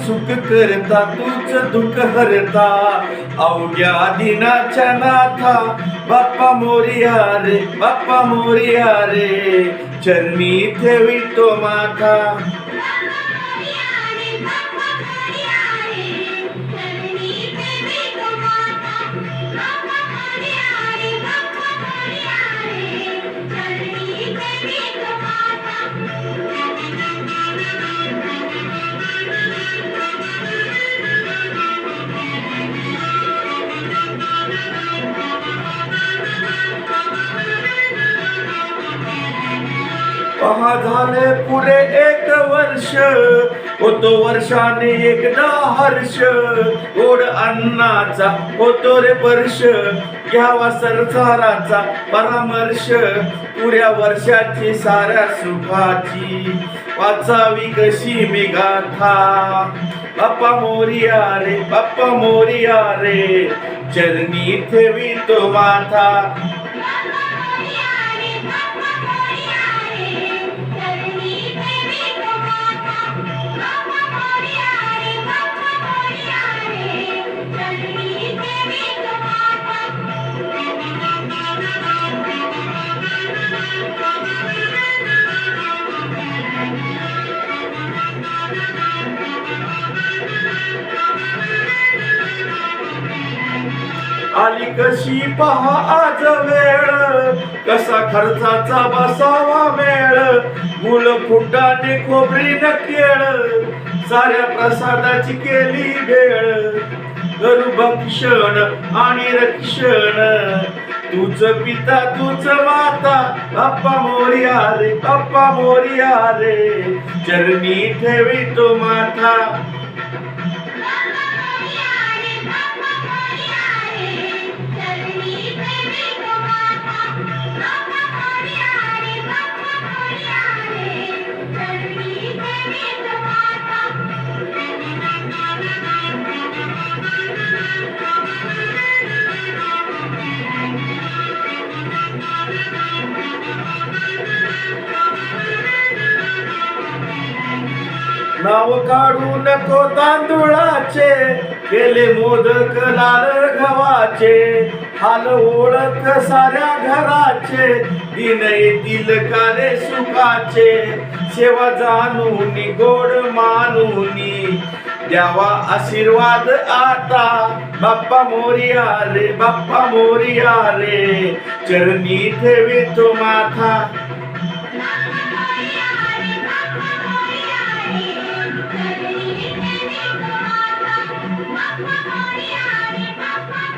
सुख करता तूच दुःख हरता अवघ्या दिनाच्या नाथा बाप्पा मोरया रे बाप्पा मोरया रे चरणी ठेवितो माथा पहा झाले पुरे एक वर्ष होतो वर्षाने एकदा हर्ष गोड अन्नाचा होतो रे वर्ष घ्यावा सरसाराचा परामर्श पुऱ्या वर्षाची साऱ्या सुखाची वाचावी कशी मी गाथा बाप्पा मोरया रे बाप्पा मोरया रे चरणी ठेवितो माथा आली कशी पहा आज वेळ कसा खर्चाचा बसावा मेळ मुल फुटाने खोबरी न केळ साऱ्या प्रसादाची केली भेळ करू भक्षण आणि रक्षण तूच पिता तूच माता बाप्पा मोरया रे बाप्पा मोरया रे चरणी ठेवितो माथा नाव काढू नको तांदुळाचे केले मोदक लाल गव्हाचे हाल ओळख साऱ्या घराचे दिन येतील कारे सुखाचे सेवा जाणून गोड मानून द्यावा आशीर्वाद आता बाप्पा मोरया रे बाप्पा मोरया रे चरणी ठेवितो माथा Papa,